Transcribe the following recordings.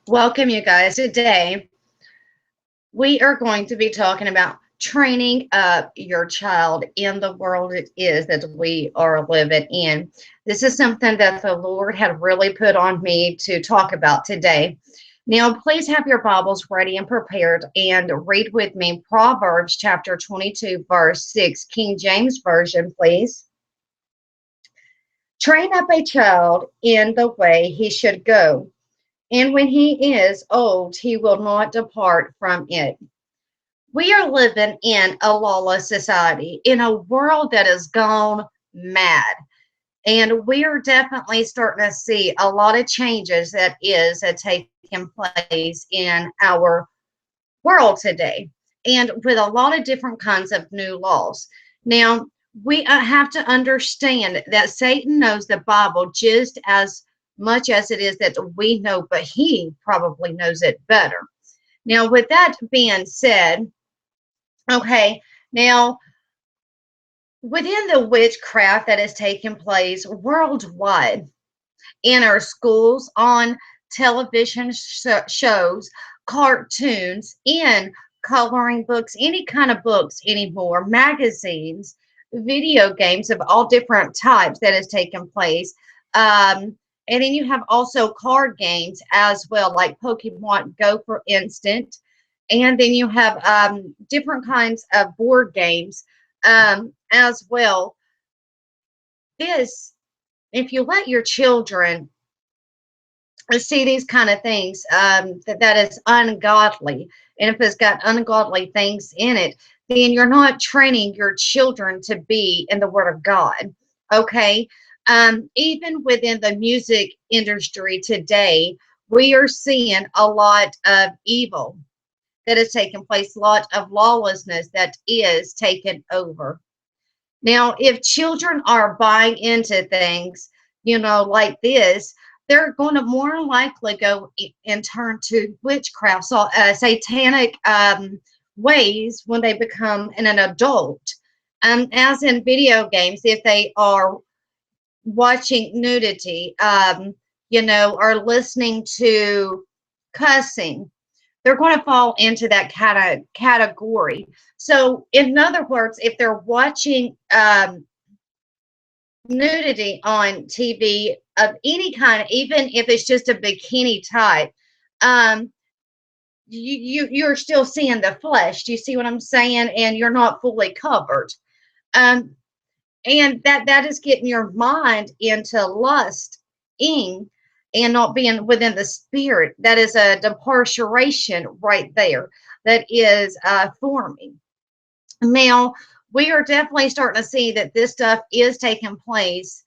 Welcome, you guys. Today, we are going to be talking about training up your child in the world it is that we are living in. This is something that the Lord had really put on me to talk about today. Now, please have your Bibles ready and prepared and read with me Proverbs chapter 22, verse 6, King James Version, please. Train up a child in the way he should go, and when he is old, he will not depart from it. We are living in a lawless society, in a world that has gone mad. And we are definitely starting to see a lot of changes that is taking place in our world today. And with a lot of different kinds of new laws. Now, we have to understand that Satan knows the Bible just as much as it is that we know, but he probably knows it better. Now, with that being said, okay, now within the witchcraft that is taking place worldwide in our schools, on television shows, cartoons, in coloring books, any kind of books anymore, magazines, video games of all different types that has taken place. And then you have also card games as well, like Pokemon Go, for instance. And then you have different kinds of board games as well. This, if you let your children see these kind of things, that is ungodly, and if it's got ungodly things in it, then you're not training your children to be in the Word of God. Okay. Even within the music industry today, we are seeing a lot of evil that is taking place, a lot of lawlessness that is taken over. Now, if children are buying into things, like this, they're going to more likely go and turn to witchcraft, so satanic ways when they become an adult. As in video games, if they are watching nudity, or listening to cussing, they're going to fall into that kind of category. So, in other words, if they're watching nudity on TV of any kind, even if it's just a bikini type, um, you're still seeing the flesh. Do you see what I'm saying? And you're not fully covered. Um, and that is getting your mind into lust ing and not being within the spirit. That is a departuration right there that is forming. Now, we are definitely starting to see that this stuff is taking place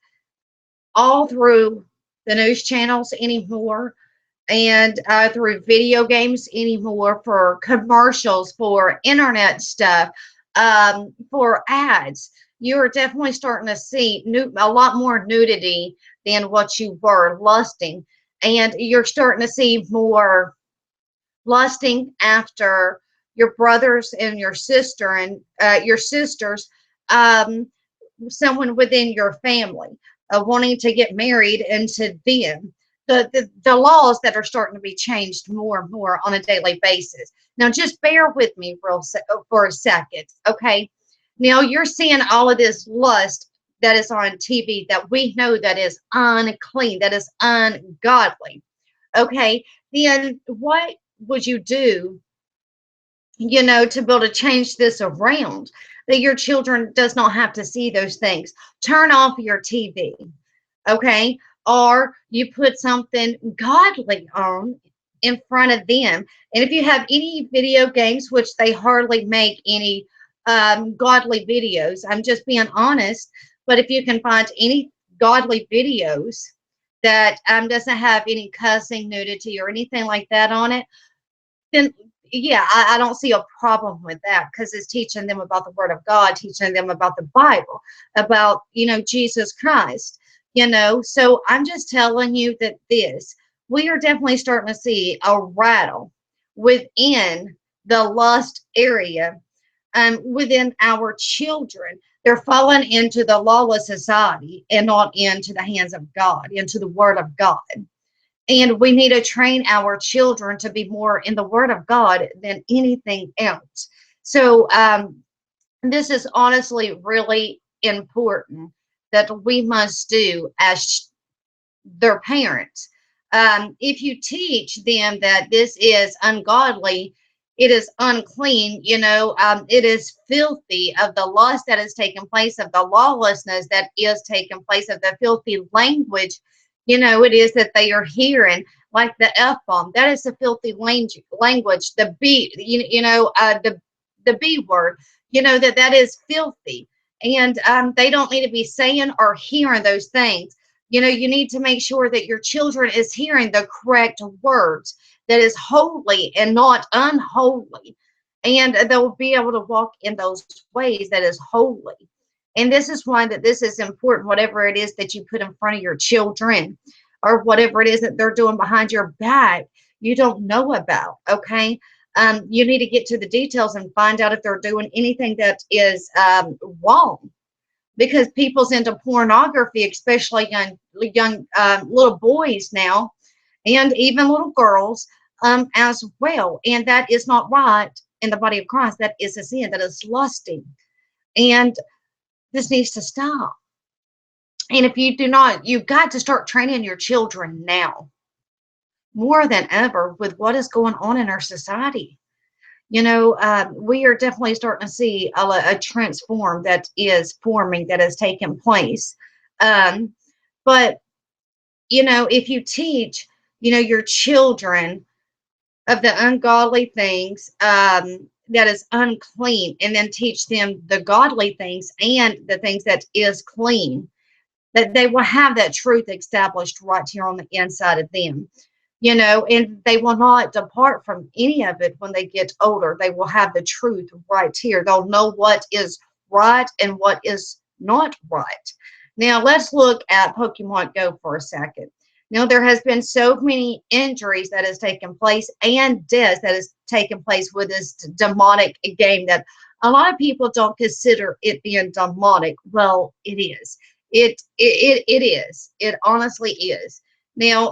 all through the news channels anymore, and through video games anymore, for commercials, for internet stuff, for ads. You're definitely starting to see a lot more nudity than what you were lusting. And you're starting to see more lusting after your brothers and your sister and your sisters, um, someone within your family, wanting to get married into them. The laws that are starting to be changed more and more on a daily basis. Now, just bear with me for a second, okay? Now, you're seeing all of this lust that is on TV that we know that is unclean, that is ungodly, okay? Then what would you do, to be able to change this around, that your children does not have to see those things? Turn off your TV, okay? Or you put something godly on in front of them. And if you have any video games, which they hardly make any godly videos, I'm just being honest, but if you can find any godly videos that doesn't have any cussing, nudity, or anything like that on it, then yeah, I don't see a problem with that, because it's teaching them about the Word of God, teaching them about the Bible, about, Jesus Christ, So I'm just telling you that we are definitely starting to see a rattle within the lust area, within our children. They're falling into the lawless society and not into the hands of God, into the Word of God. And we need to train our children to be more in the Word of God than anything else. So, this is honestly really important that we must do as their parents. If you teach them that this is ungodly, it is unclean, it is filthy of the lust that has taken place, of the lawlessness that is taking place, of the filthy language, it is that they are hearing, like the F bomb. That is the filthy language, the B, the B word, that is filthy. And they don't need to be saying or hearing those things. You need to make sure that your children is hearing the correct words, that is holy and not unholy. And they'll be able to walk in those ways that is holy. And this is why that this is important, whatever it is that you put in front of your children, or whatever it is that they're doing behind your back, you don't know about, okay? You need to get to the details and find out if they're doing anything that is wrong, because people's into pornography, especially young little boys now, and even little girls as well. And that is not right in the body of Christ. That is a sin. That is lusting, and this needs to stop. And if you do not, you've got to start training your children now more than ever with what is going on in our society. We are definitely starting to see a transform that is forming, that has taken place. But, if you teach, your children of the ungodly things that is unclean, and then teach them the godly things and the things that is clean, that they will have that truth established right here on the inside of them. And they will not depart from any of it when they get older. They will have the truth right here. They'll know what is right and what is not right. Now, let's look at Pokemon Go for a second. Now, there has been so many injuries that has taken place and deaths that has taken place with this demonic game that a lot of people don't consider it being demonic. Well, it is. It is. It honestly is. Now,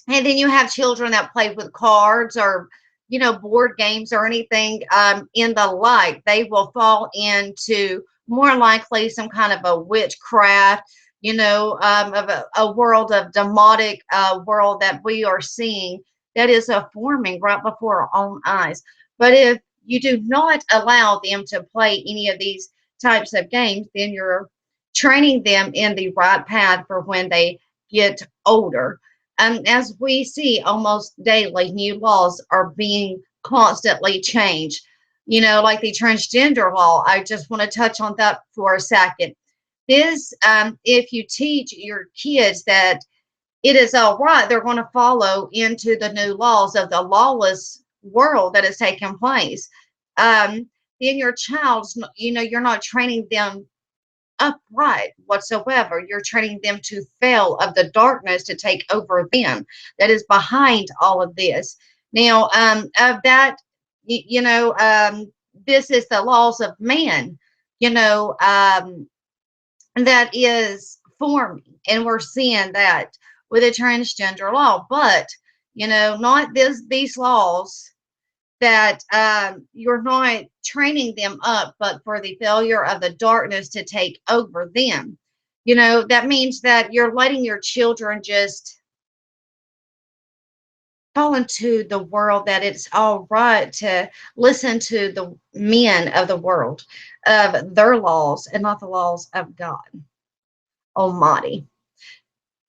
and then you have children that play with cards or, board games or anything in the like. They will fall into more likely some kind of a witchcraft, of a world of demonic world that we are seeing that is forming right before our own eyes. But if you do not allow them to play any of these types of games, then you're training them in the right path for when they get older. As we see almost daily, new laws are being constantly changed. Like the transgender law. I just want to touch on that for a second. This, if you teach your kids that it is all right, they're going to follow into the new laws of the lawless world that is taking place. Then your child's, you're not training them upright whatsoever. You're training them to fail of the darkness to take over them that is behind all of this. Now, of that, this is the laws of man, that is forming, and we're seeing that with a transgender law. But, not these laws that you're not training them up, but for the failure of the darkness to take over them. That means that you're letting your children just fall into the world, that it's all right to listen to the men of the world, of their laws, and not the laws of God Almighty.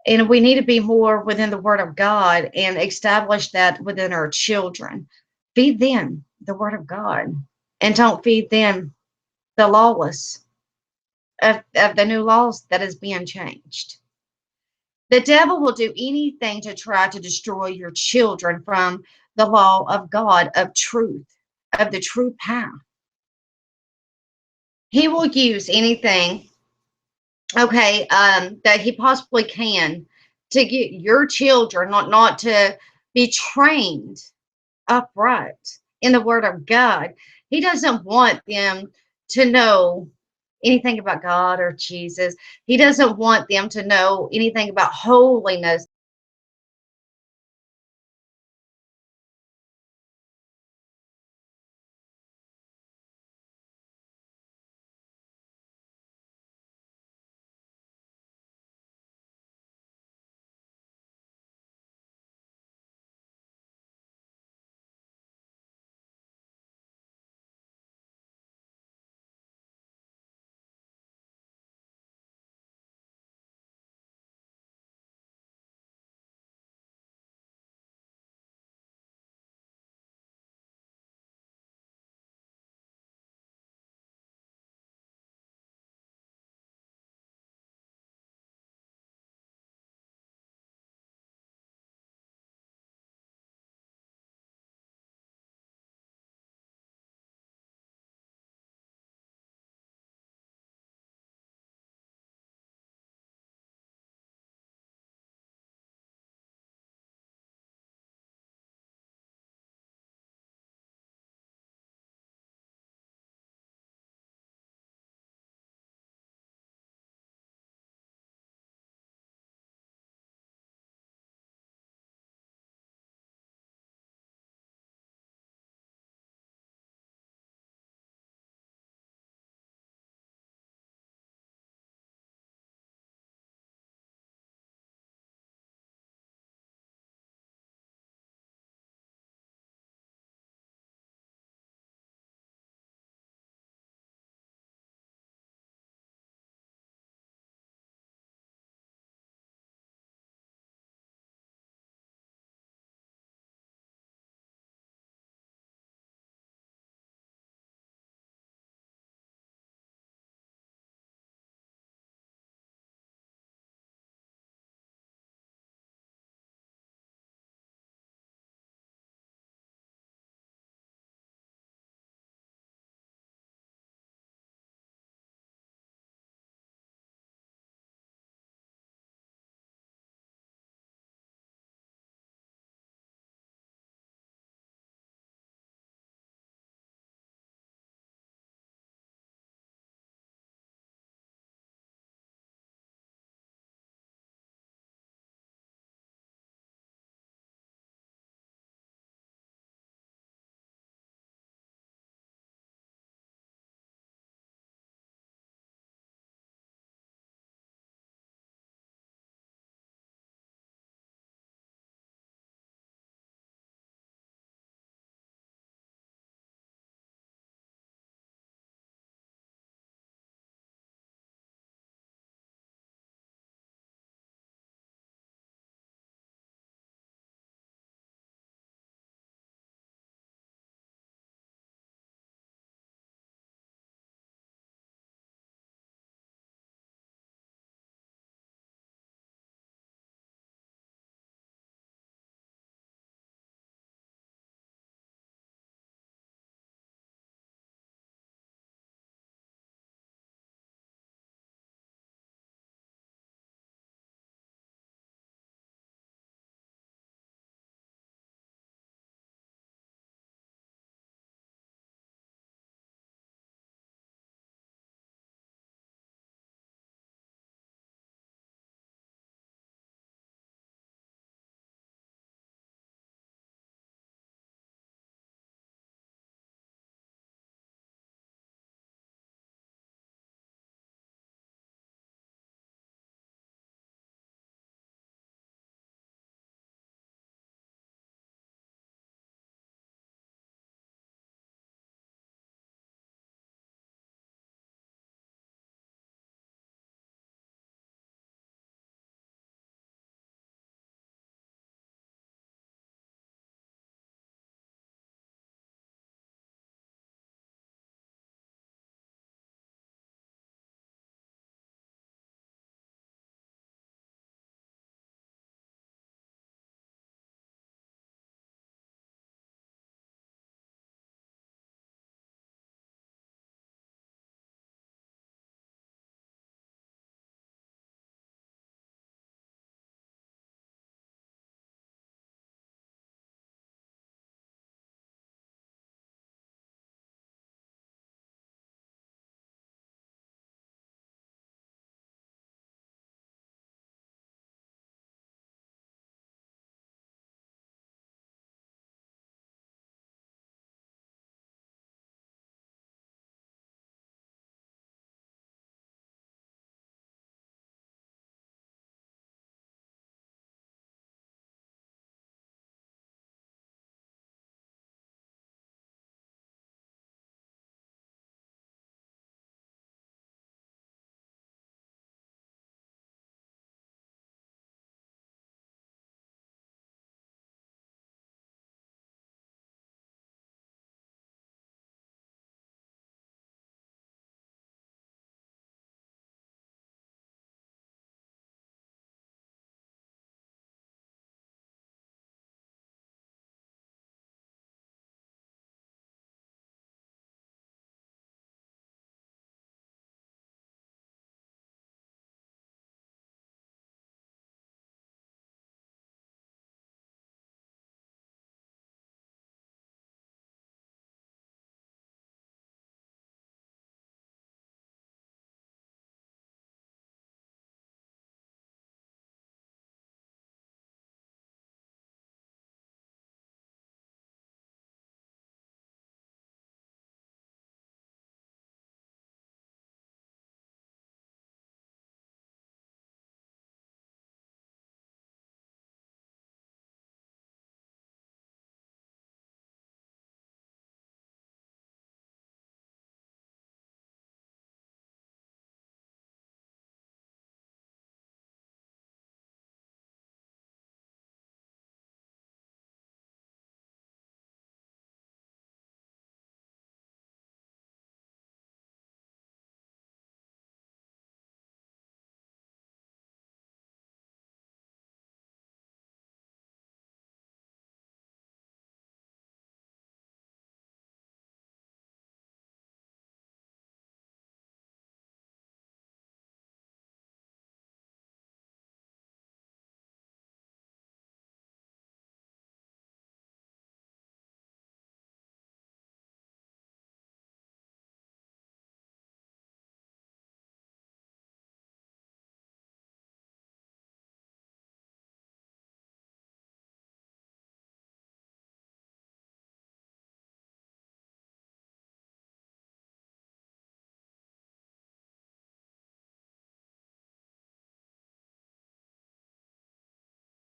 And we need to be more within the Word of God and establish that within our children. Feed them the Word of God, and don't feed them the lawless of the new laws that is being changed. The devil will do anything to try to destroy your children from the law of God, of truth, of the true path. He will use anything, okay, that he possibly can to get your children not to be trained upright in the Word of God. He doesn't want them to know anything about God or Jesus. He doesn't want them to know anything about holiness.